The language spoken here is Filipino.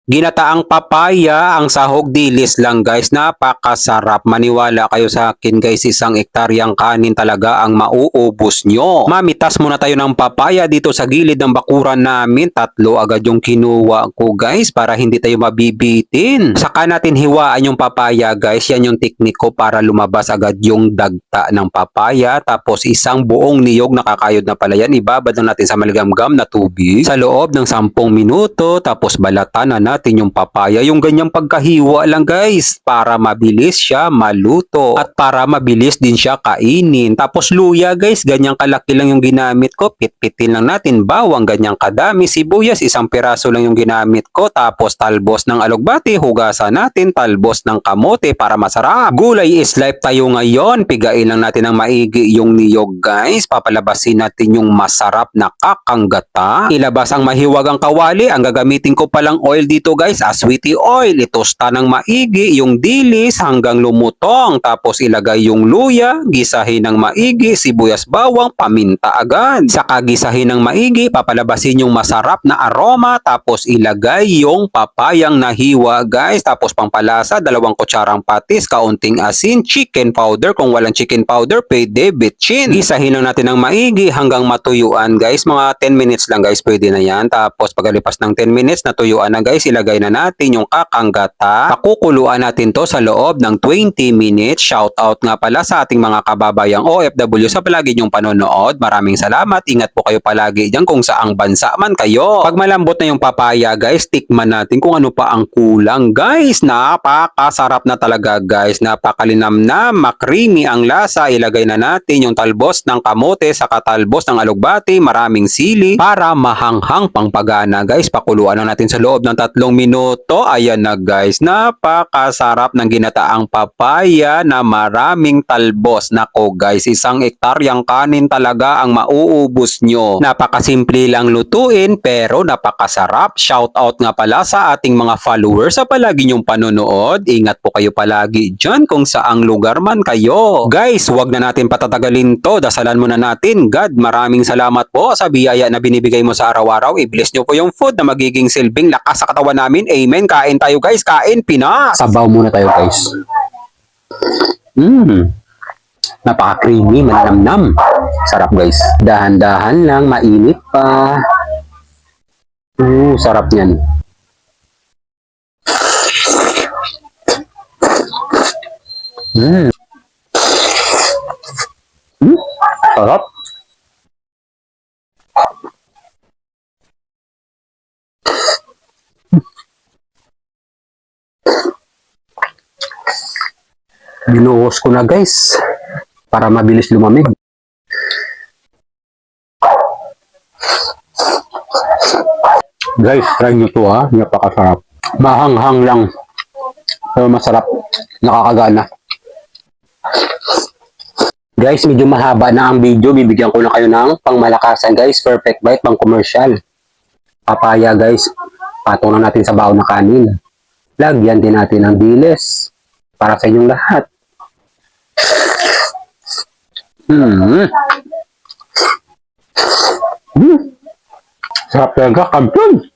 Ginataang papaya, ang sahog dilis lang guys, napakasarap. Maniwala kayo sa akin guys, isang ektaryang kanin talaga ang mauubos nyo. Mamitas muna tayo ng papaya dito sa gilid ng bakuran namin. Tatlo agad yung kinuha ko guys para hindi tayo mabibitin. Saka natin hiwaan yung papaya guys, yan yung teknik ko para lumabas agad yung dagta ng papaya. Tapos isang buong niyog, nakakayod na pala yan. Ibabad na natin sa maligamgam na tubig sa loob ng 10 minuto. Tapos balatan na natin yung papaya, yung ganyang pagkahiwa lang guys, para mabilis siya maluto at para mabilis din siya kainin. Tapos luya guys, ganyang kalaki lang yung ginamit ko, pitpitin lang natin, bawang ganyang kadami, sibuyas isang piraso lang yung ginamit ko, tapos talbos ng alugbati, hugasan natin, talbos ng kamote para masarap. Gulay is life tayo ngayon, pigain lang natin ng maigi yung niyog guys, papalabasin natin yung masarap na kakanggata. Ilabas ang mahiwagang kawali, ang gagamitin ko palang oil dito guys, aswiti oil. Itosta ng maigi yung dilis hanggang lumutong. Tapos ilagay yung luya, gisahin ng maigi, sibuyas, bawang, paminta agad. Saka gisahin ng maigi, papalabasin yung masarap na aroma. Tapos ilagay yung papayang nahiwa guys. Tapos pampalasa, 2 kutsarang patis, kaunting asin, chicken powder. Kung walang chicken powder, pwede bitchin. Gisahin lang natin ng maigi hanggang matuyuan guys. Mga 10 minutes lang guys, pwede na yan. Tapos pagkalipas ng 10 minutes, natuyuan na guys, ilagay na natin yung kakanggata. Pakukuluan natin to sa loob ng 20 minutes. Shout out nga pala sa ating mga kababayang OFW sa palagi nyong panonood. Maraming salamat. Ingat po kayo palagi dyan kung saang bansa man kayo. Pag malambot na yung papaya guys, tikman natin kung ano pa ang kulang guys. Napakasarap na talaga guys. Napakalinamnam, makrimi ang lasa. Ilagay na natin yung talbos ng kamote sa talbos ng alugbati, maraming sili para mahanghang pangpagana guys. Pakuluan na natin sa loob ng 3 minuto. Ayan na guys, napakasarap ng ginataang papaya na maraming talbos. Nako guys, isang ektaryang kanin talaga ang mauubos nyo. Napakasimple lang lutuin pero napakasarap. Shout out nga pala sa ating mga followers sa palagi nyong panonood. Ingat po kayo palagi dyan kung saang lugar man kayo. Guys, wag na natin patatagalin to. Dasalan muna natin. God, maraming salamat po sa biyaya na binibigay mo sa araw-araw. I-bless nyo po yung food na magiging silbing lakas sa katawan namin. Amen. Kain tayo guys. Kain Pinas. Sabaw muna tayo guys. Napaka-creamy, manamnam. Sarap guys. Dahan-dahan lang, mainit pa. Sarap niyan. Sarap. Binuhos ko na guys para mabilis lumamig. Guys, try nyo to ha. Napakasarap. Mahanghang lang. Pero masarap. Nakakagana. Guys, medyo mahaba na ang video. Bibigyan ko na kayo ng pangmalakasan guys. Perfect bite, pang commercial. Papaya guys. Patong na natin sa baon na kanin. Lagyan din natin ng dilis. Para sa inyong lahat. Sarap talaga, kampiyon.